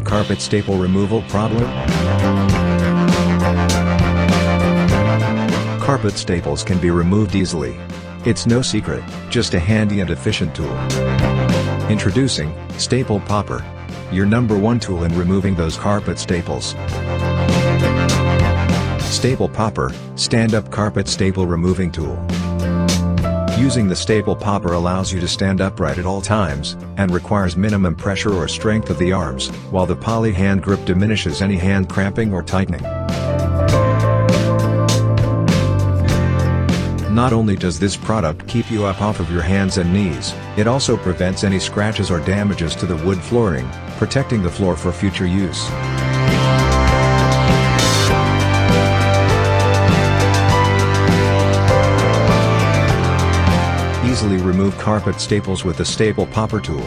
carpet staple removal problem? Carpet staples can be removed easily. It's no secret, just a handy and efficient tool. Introducing Staple Popper, your #1 tool in removing those carpet staples. Staple Popper, stand-up carpet staple removing tool. Using the staple popper allows you to stand upright at all times, and requires minimum pressure or strength of the arms, while the poly hand grip diminishes any hand cramping or tightening. Not only does this product keep you up off of your hands and knees, it also prevents any scratches or damages to the wood flooring, protecting the floor for future use. Easily remove carpet staples with the Staple Popper tool.